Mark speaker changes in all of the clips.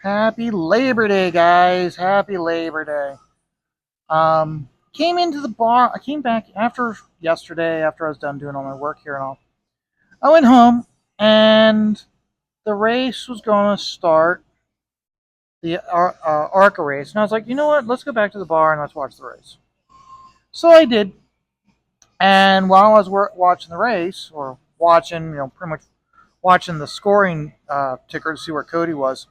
Speaker 1: Happy Labor Day, guys. Happy Labor Day. Came into the bar. I came back after yesterday, after I was done doing all my work here and all. I went home, and the race was going to start, the ARCA race. And I was like, you know what? Let's go back to the bar and let's watch the race. So I did. And while I was watching the race, or watching, pretty much watching the scoring ticker to see where Cody was,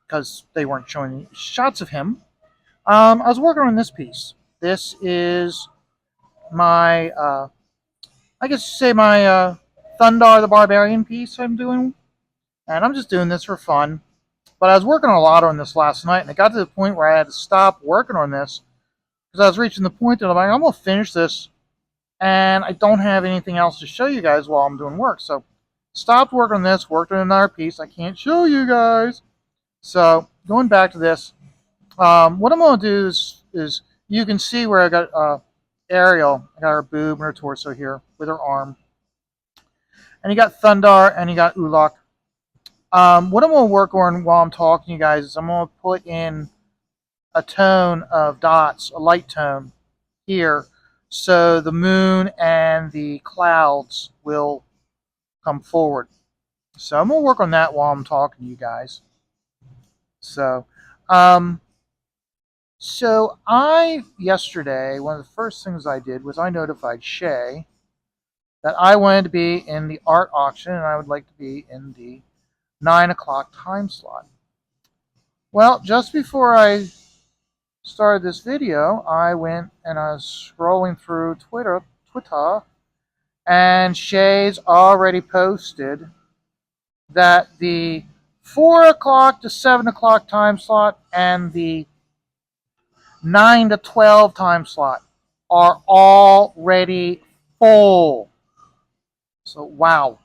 Speaker 1: because they weren't showing shots of him, I was working on this piece. This is my, I guess you say my Thundar the Barbarian piece I'm doing. And I'm just doing this for fun. But I was working a lot on this last night, and it got to the point where I had to stop working on this because I was reaching the point that I'm going to finish this, and I don't have anything else to show you guys while I'm doing work. So stopped working on this, worked on another piece I can't show you guys. So going back to this, what I'm going to do is you can see where I got Ariel. I got her boob and her torso here with her arm. And you got Thundar and you got Ulok. What I'm going to work on while I'm talking to you guys is I'm going to put in a tone of dots, a light tone here, so the moon and the clouds will come forward. So I'm going to work on that while I'm talking to you guys. So, yesterday, one of the first things I did was I notified Shay that I wanted to be in the art auction and I would like to be in the 9 o'clock time slot. Well, just before I started this video, I went and I was scrolling through Twitter, and Shay's already posted that the 4 o'clock to 7 o'clock time slot and the 9 to 12 time slot are already full. So, wow,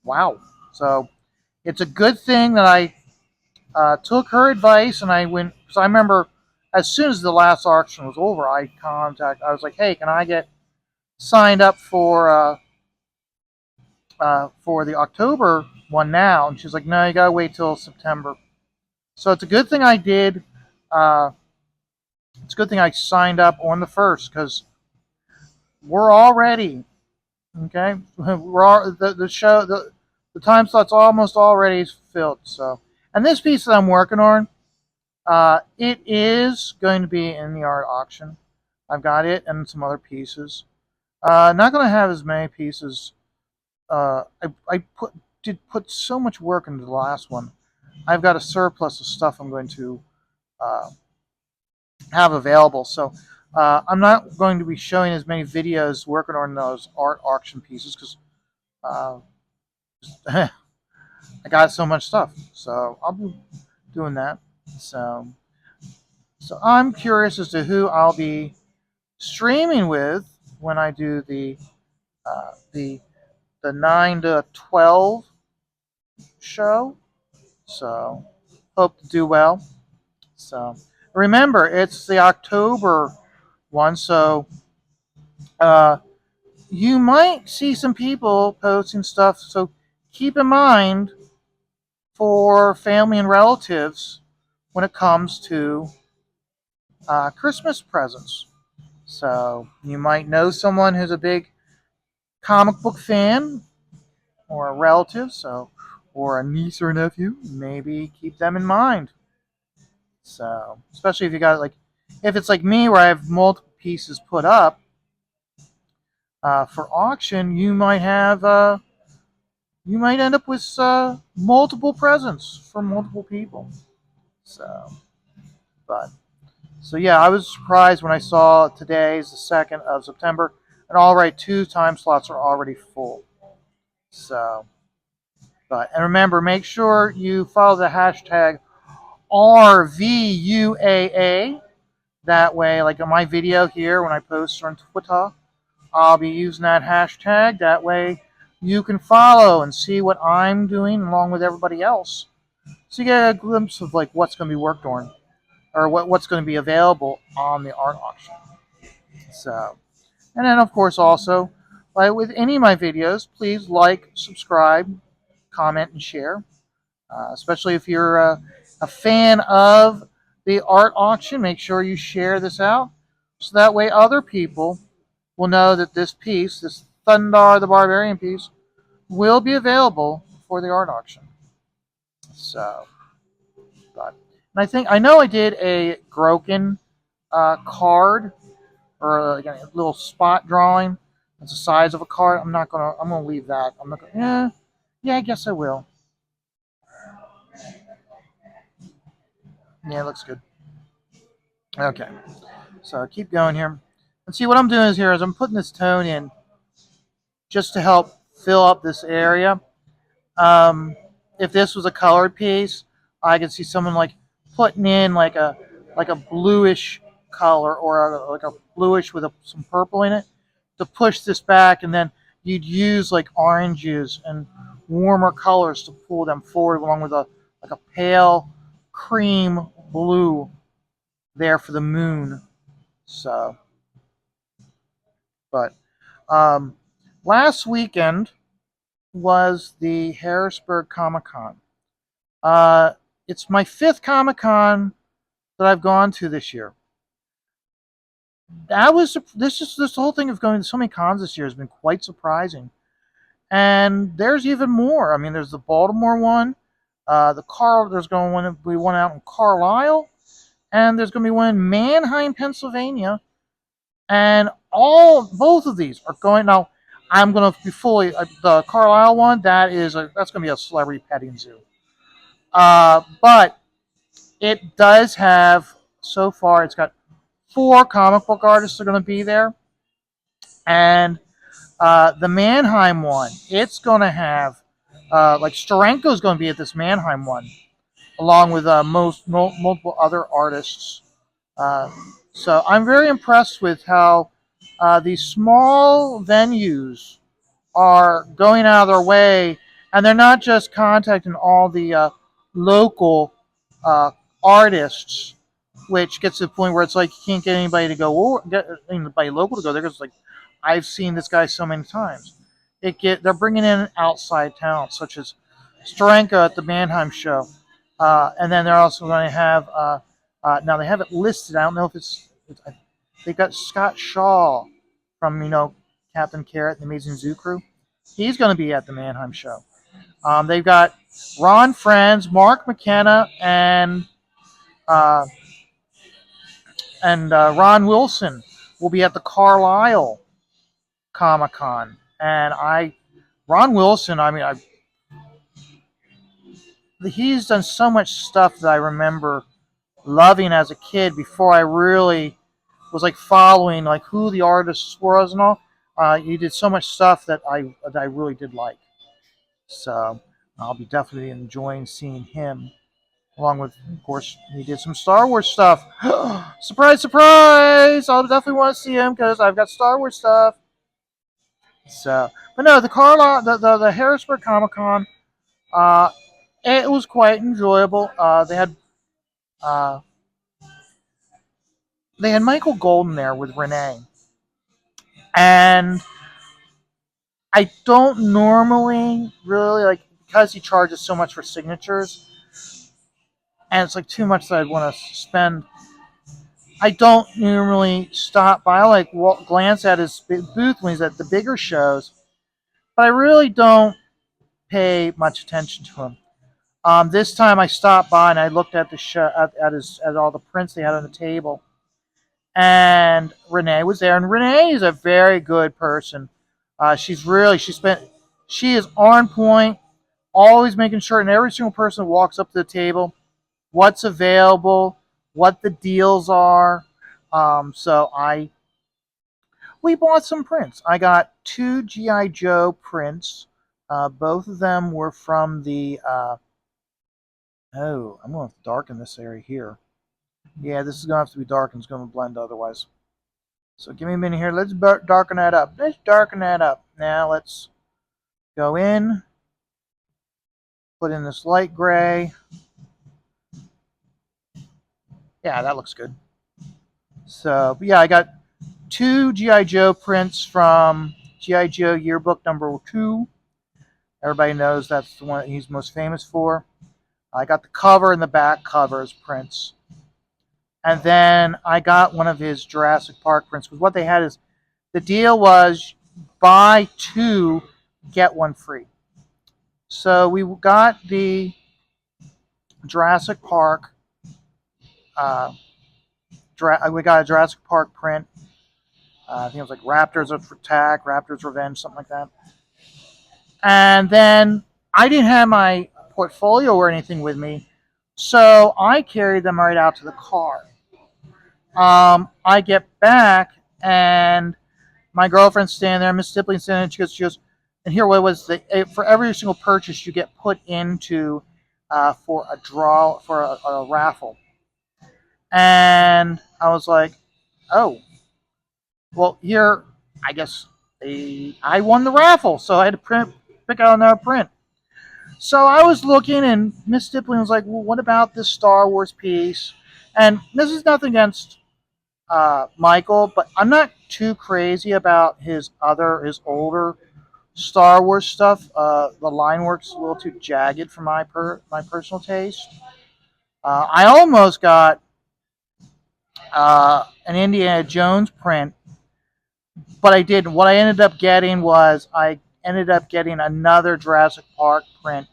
Speaker 1: wow. So, it's a good thing that I took her advice and I went, because I remember as soon as the last auction was over, I was like, hey, can I get signed up for the October one now? And she's like, no, you gotta wait till September. So it's a good thing I did. It's a good thing I signed up on the 1st, because we're all ready. Okay, the time slot's almost already filled. So, and this piece that I'm working on, it is going to be in the art auction. I've got it and some other pieces. Not going to have as many pieces. I did put so much work into the last one. I've got a surplus of stuff I'm going to have available. So I'm not going to be showing as many videos working on those art auction pieces because I got so much stuff. So I'll be doing that. So I'm curious as to who I'll be streaming with when I do the 9 to 12 show. So hope to do well. So remember, it's the October one, so you might see some people posting stuff. So keep in mind for family and relatives when it comes to Christmas presents. So you might know someone who's a big comic book fan or a relative, or a niece or a nephew. Maybe keep them in mind. So especially if you got if it's like me where I have multiple pieces put up for auction, you might end up with multiple presents for multiple people. So, yeah, I was surprised when I saw today is the 2nd of September, and already 2 time slots are already full. So, and remember, make sure you follow the hashtag RVUAA. That way, like on my video here, when I post on Twitter, I'll be using that hashtag. That way, you can follow and see what I'm doing along with everybody else. So you get a glimpse of what's going to be worked on, or what's going to be available on the art auction. So, and then of course also, with any of my videos, please like, subscribe, comment, and share. Especially if you're a fan of the art auction. Make sure you share this out so that way other people will know that this piece, this Thundar the Barbarian piece, will be available for the art auction. So, but and I know I did a Groken card or like a little spot drawing. It's the size of a card. I'm gonna leave that. I'm not gonna. Yeah, I guess I will. Yeah, it looks good. Okay, so keep going here. And see what I'm doing is I'm putting this tone in just to help fill up this area. Um, if this was a colored piece, I could see someone like putting in like a bluish color or like a bluish with some purple in it to push this back, and then you'd use like oranges and warmer colors to pull them forward, along with a like a pale cream blue there for the moon. So, but um, last weekend was the Harrisburg Comic Con. Uh, it's my fifth Comic Con that I've gone to this year. That was this whole thing of going to so many cons this year has been quite surprising. And there's even more. I mean, there's the Baltimore one, there's going to be one out in Carlisle, and there's going to be one in Manheim, Pennsylvania, and both of these are going now. I'm going to be fully the Carlisle one. That's going to be a celebrity petting zoo. But it does have so far. It's got 4 comic book artists that are going to be there, and the Mannheim one. It's going to have like Steranko's going to be at this Mannheim one, along with multiple other artists. Uh, so I'm very impressed with how these small venues are going out of their way, and they're not just contacting all the local uh, artists, which gets to the point where it's like you can't get anybody to go or get anybody local to go there because like I've seen this guy so many times. They're bringing in outside talent such as Steranko at the Mannheim show, and then they're also going to have now they have it listed. I don't know if they've got Scott Shaw from Captain Carrot and the Amazing Zoo Crew. He's going to be at the Mannheim show. They've got Ron Friends, Mark McKenna, uh, and Ron Wilson will be at the Carlisle Comic Con. And Ron Wilson, he's done so much stuff that I remember loving as a kid before I really was like following like who the artists was and all. He did so much stuff that I really did like. So I'll be definitely enjoying seeing him. Along with, of course, he did some Star Wars stuff. Surprise, surprise! I'll definitely want to see him because I've got Star Wars stuff. So, but no, the Harrisburg Comic Con, uh, it was quite enjoyable. Uh, they had Michael Golden there with Renee, and I don't normally really like because he charges so much for signatures, and it's like too much that I'd want to spend. I don't normally stop by. I like glance at his booth when he's at the bigger shows, but I really don't pay much attention to him. This time I stopped by and I looked at the show at all the prints they had on the table, and Renee was there. And Renee is a very good person. She is on point, always making sure, and every single person that walks up to the table, what's available, what the deals are. So we bought some prints. I got 2 GI Joe prints. Both of them were from the. I'm going to darken this area here. Yeah, this is going to have to be darkened. It's going to blend otherwise. So give me a minute here. Let's darken that up. Let's darken that up. Now let's go in. Put in this light gray. Yeah, that looks good. So, but yeah, I got 2 GI Joe prints from GI Joe Yearbook number 2. Everybody knows that's the one that he's most famous for. I got the cover and the back cover as prints. And then I got one of his Jurassic Park prints. Because what they had is the deal was buy two, get one free. So we got the Jurassic Park. Uh, we got a Jurassic Park print. I think it was like Raptors Attack, Raptors Revenge, something like that. And then I didn't have my portfolio or anything with me, so I carried them right out to the car. I get back and my girlfriend's standing there, Miss Stippling standing there, she goes, and here what was the for every single purchase you get put into for a draw for a raffle, and I was like, oh, well here I guess I won the raffle, so I had to pick out another print. So I was looking, and Miss Stippling was like, well, what about this Star Wars piece? And this is nothing against Michael, but I'm not too crazy about his older Star Wars stuff. The line work's a little too jagged for my personal taste. I almost got an Indiana Jones print, but I didn't. What I ended up getting was I ended up getting another Jurassic Park print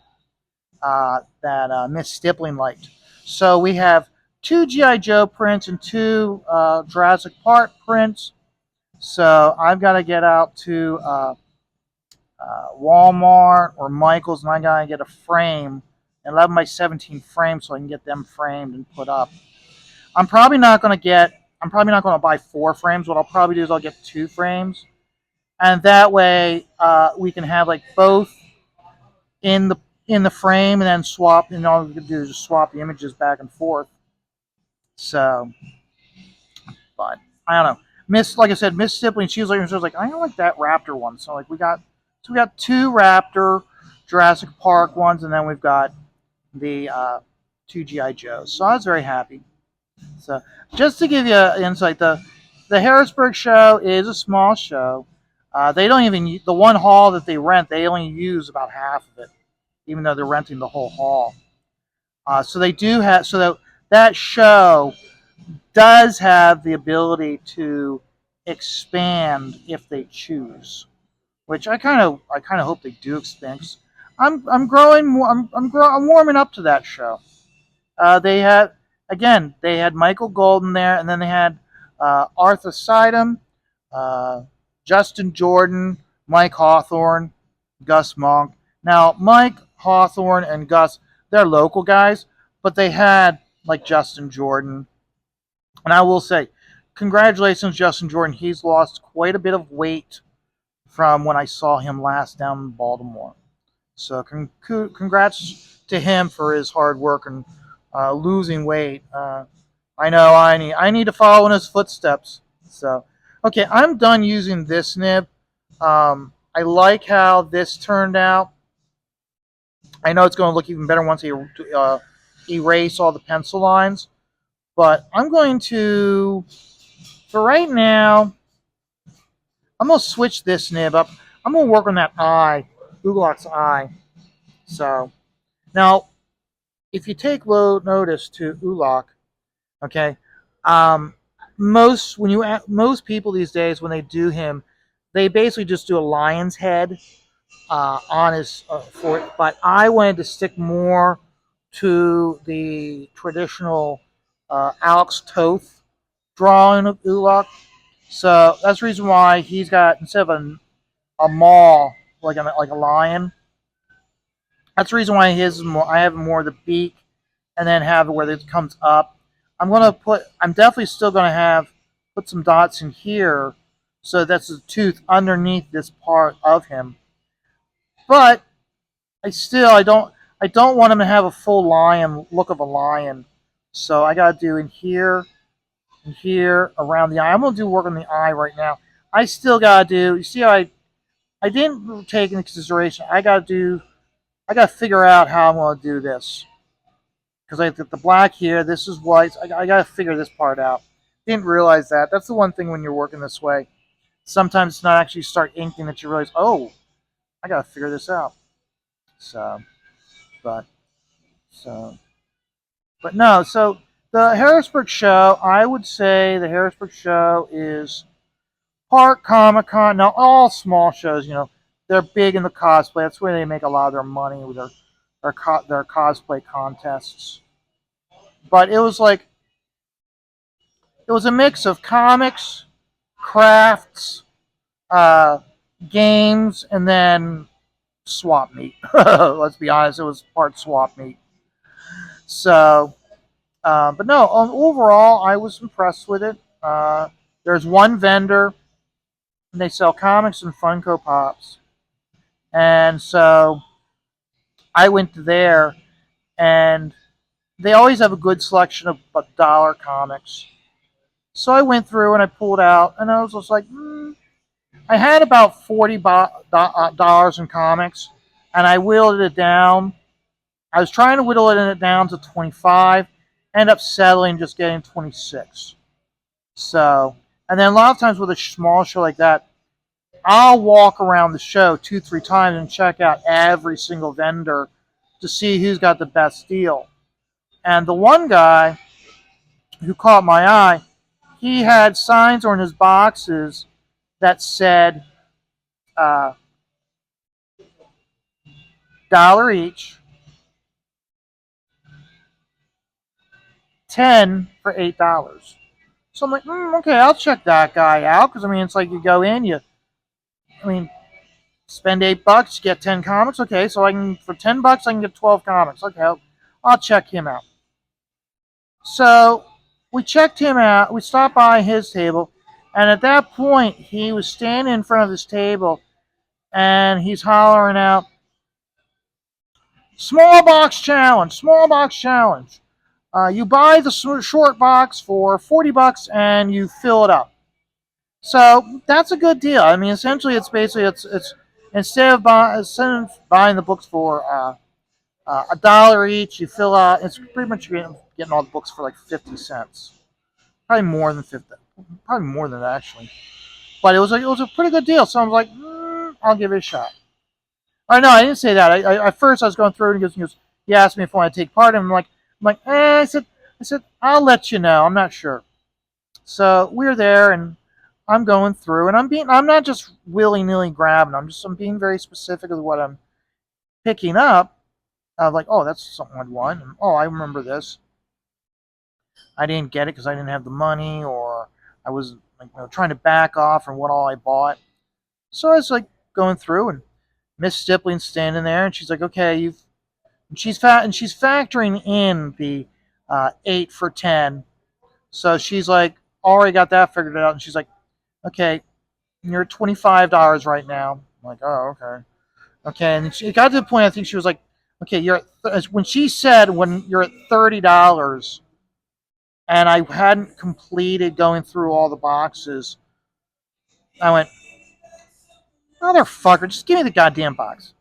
Speaker 1: that Miss Stippling liked. So we have two G.I. Joe prints and two Jurassic Park prints. So I've got to get out to Walmart or Michael's, and I got to get a frame, an 11 by 17 frame, so I can get them framed and put up. I'm probably not going to buy 4 frames. What I'll probably do is I'll get 2 frames, and that way we can have like both in the frame, and then swap. And all we can do is just swap the images back and forth. So, but I don't know. Like I said, Miss Stippling, she was like, I don't like that Raptor one. So like we got 2 Raptor Jurassic Park ones, and then we've got the 2 GI Joes. So I was very happy. So just to give you an insight, the Harrisburg show is a small show. They don't even the one hall that they rent. They only use about half of it, even though they're renting the whole hall. So they do have that show does have the ability to expand if they choose, which I kind of hope they do expand. I'm growing more. I'm warming up to that show. They had Michael Golden there, and then they had Arthur Sidem, uh, Justin Jordan, Mike Hawthorne, Gus Monk. Now, Mike Hawthorne and Gus, they're local guys, but they had like Justin Jordan. And I will say, congratulations, Justin Jordan. He's lost quite a bit of weight from when I saw him last down in Baltimore. So congrats to him for his hard work and losing weight. I know I need to follow in his footsteps. So okay, I'm done using this nib. I like how this turned out. I know it's going to look even better once I erase all the pencil lines. But I'm going to, for right now, I'm going to switch this nib up. I'm going to work on that eye, Oolok's eye. So now, if you take low notice to Oolok, okay, most people these days when they do him, they basically just do a lion's head on his foot. But I wanted to stick more to the traditional Alex Toth drawing of Oolok. So that's the reason why he's got, instead of a maw like a lion, that's the reason why his is more. I have more of the beak, and then have it where it comes up. I'm definitely still gonna put some dots in here, so that's the tooth underneath this part of him. But I don't want him to have a full lion look of a lion. So I gotta do in here and here around the eye. I'm gonna do work on the eye right now. I still gotta do. You see how I didn't take into consideration. I gotta figure out how I'm gonna do this because I got the black here. This is white. I gotta figure this part out. Didn't realize that. That's the one thing when you're working this way. Sometimes it's not actually start inking that you realize, oh, I gotta figure this out. So, but So, but no. So the Harrisburg show, I would say the Harrisburg show is part Comic Con. Now all small shows, they're big in the cosplay. That's where they make a lot of their money with their cosplay contests. But it was a mix of comics, crafts, uh, games, and then swap meet. Let's be honest, it was part swap meet. So, but no, overall, I was impressed with it. There's one vendor, and they sell comics and Funko Pops. And so I went there, and they always have a good selection of dollar comics. So I went through and I pulled out, and I was just like, I had about $40 in comics, and I whittled it down. I was trying to whittle it down to 25, end up settling just getting 26. So, and then a lot of times with a small show like that, I'll walk around the show 2, 3 times and check out every single vendor to see who's got the best deal. And the one guy who caught my eye, he had signs on his boxes that said uh, dollar each, 10 for $8. So I'm like, okay, I'll check that guy out because I mean, it's like you go in, I mean, spend $8, get 10 comics. Okay, so I can for $10 I can get 12 comics. Okay, I'll check him out. So we checked him out. We stopped by his table, and at that point he was standing in front of his table, and he's hollering out, "Small box challenge! Small box challenge! You buy the short box for $40, and you fill it up." So that's a good deal. I mean, essentially, it's basically it's instead of buying the books for $1 each, you fill out. It's pretty much getting all the books for like 50 cents, probably more than 50, probably more than that actually. But it was a pretty good deal. So I was like, I'll give it a shot. Or no, I didn't say that. At first I was going through it, and he asked me if I want to take part, and I'm like, I said, I'll let you know. I'm not sure. So we're there, and I'm going through, and I'm not just willy nilly grabbing. I'm being very specific with what I'm picking up. Like, oh, that's something I'd want. And, oh, I remember this. I didn't get it because I didn't have the money, or I was like, trying to back off from what all I bought. So I was like going through, and Miss Stipling's standing there, and she's like, okay, she's factoring in the 8 for 10. So she's like, already got that figured out, and she's like, okay, you're at $25 right now. I'm like, oh, okay. Okay, and it got to the point, I think she was like, okay, when she said when you're at $30, and I hadn't completed going through all the boxes, I went, motherfucker, just give me the goddamn box.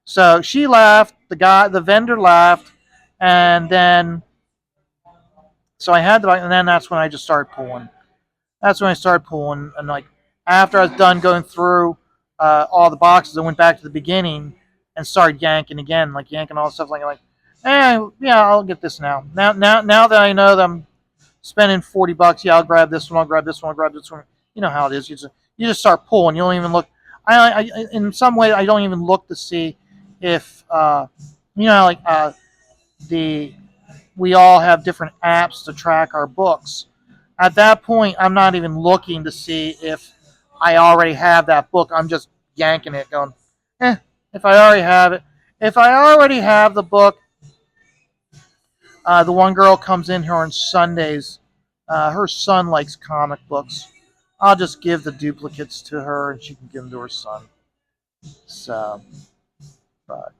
Speaker 1: So she laughed, the vendor laughed, and then, so I had the box, and then that's when I just started pulling. That's when I started pulling, and like after I was done going through all the boxes, I went back to the beginning and started yanking again, like yanking all the stuff. Like, yeah, I'll get this now. Now that I know that I'm spending $40, yeah, I'll grab this one. I'll grab this one. I'll grab this one. You know how it is. You just start pulling. You don't even look. I in some way I don't even look to see if like the we all have different apps to track our books. At that point, I'm not even looking to see if I already have that book. I'm just yanking it, going, if I already have it. If I already have the book, the one girl comes in here on Sundays. Her son likes comic books. I'll just give the duplicates to her, and she can give them to her son. So, but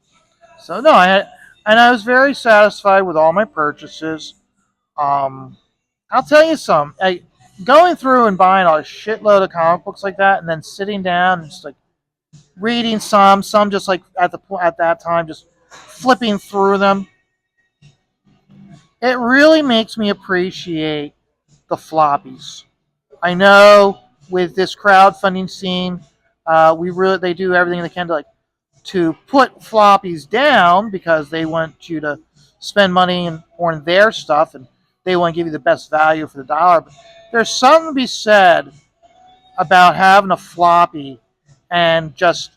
Speaker 1: so no, I was very satisfied with all my purchases. Um, I'll tell you something. Going through and buying a shitload of comic books like that, and then sitting down and just like reading some just like at that time, just flipping through them. It really makes me appreciate the floppies. I know with this crowdfunding scene, they do everything they can to put floppies down because they want you to spend money on their stuff, and they want to give you the best value for the dollar. But there's something to be said about having a floppy and just,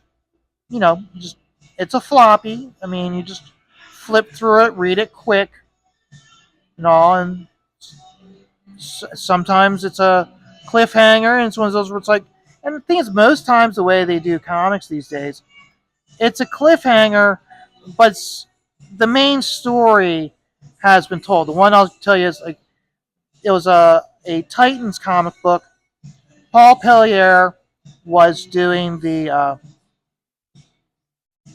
Speaker 1: just it's a floppy. I mean, you just flip through it, read it quick, and sometimes it's a cliffhanger, and it's one of those where it's like, and the thing is, most times the way they do comics these days, it's a cliffhanger, but the main story has been told. The one I'll tell you is like, it was a Titans comic book. Paul Pellier was doing the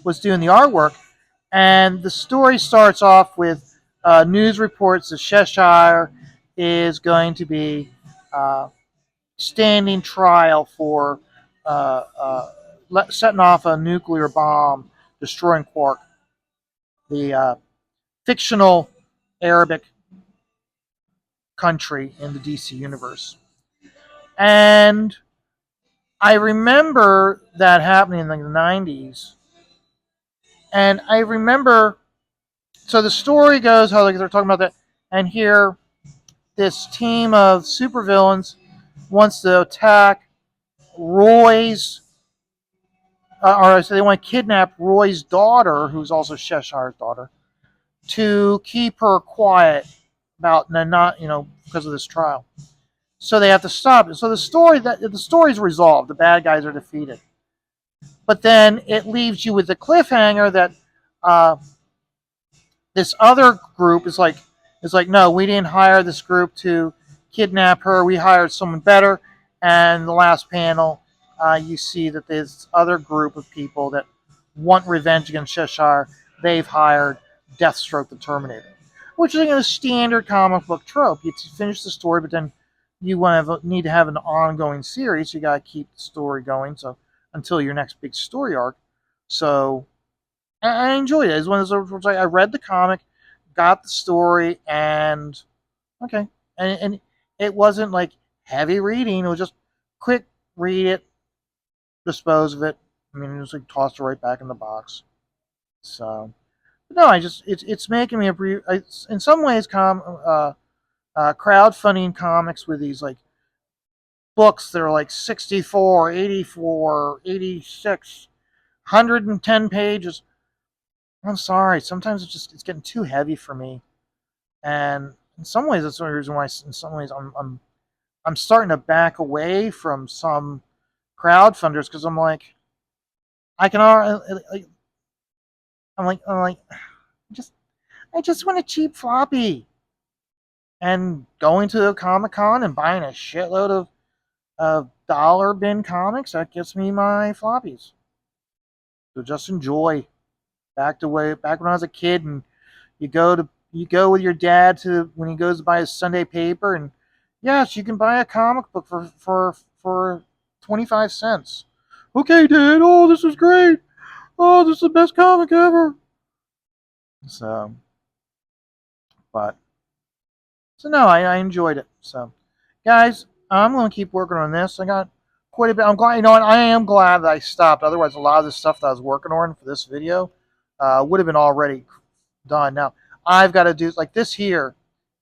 Speaker 1: artwork, and the story starts off with news reports that Cheshire is going to be standing trial for setting off a nuclear bomb, destroying Quark, the fictional Arabic country in the DC universe. And I remember that happening in the 90s. And I remember, so the story goes how they're talking about that, and here this team of supervillains wants to attack Roy's, or so they want to kidnap Roy's daughter, who's also Cheshire's daughter, to keep her quiet about not, because of this trial. So they have to stop it. So the story's resolved. The bad guys are defeated. But then it leaves you with the cliffhanger that this other group is like, no, we didn't hire this group to kidnap her. We hired someone better. And the last panel, you see that this other group of people that want revenge against Cheshire, they've hired Deathstroke the Terminator, which is a standard comic book trope. You finish the story, but then you need to have an ongoing series. So you got to keep the story going. So until your next big story arc. So I enjoyed it. It was one of those, I read the comic, got the story, and okay. And it wasn't like heavy reading. It was just quick, read it, dispose of it. I mean, it was like tossed it right back in the box. So, no, it's making me in some ways crowdfunding comics with these like books that are like 64, 84, 86, 110 pages. I'm sorry. Sometimes it's getting too heavy for me, and in some ways that's the reason why. In some ways, I'm starting to back away from some crowdfunders because I'm like, I can already. I'm like, just I just want a cheap floppy, and going to a Comic Con and buying a shitload of dollar bin comics that gets me my floppies. So just enjoy. Back when I was a kid, and you go with your dad to when he goes to buy his Sunday paper, and yes, you can buy a comic book for 25 cents. Okay, Dad. Oh, this is great. Oh, this is the best comic ever. So, but no, I enjoyed it. So, guys, I'm going to keep working on this. I got quite a bit. I'm glad, I am glad that I stopped. Otherwise, a lot of the stuff that I was working on for this video would have been already done. Now, I've got to do like this here,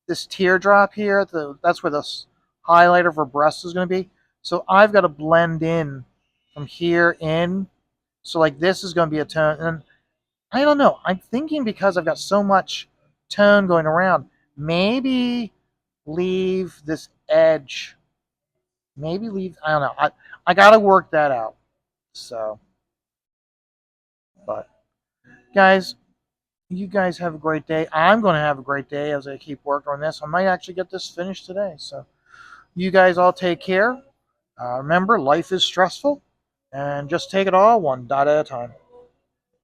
Speaker 1: this teardrop here. That's where the highlighter for breast is going to be. So I've got to blend in from here in. So like this is going to be a tone, and I don't know. I'm thinking because I've got so much tone going around, maybe leave this edge. Maybe leave. I don't know. I got to work that out. So, but guys, you guys have a great day. I'm going to have a great day as I keep working on this. I might actually get this finished today. So, you guys all take care. Remember, life is stressful, and just take it all one dot at a time.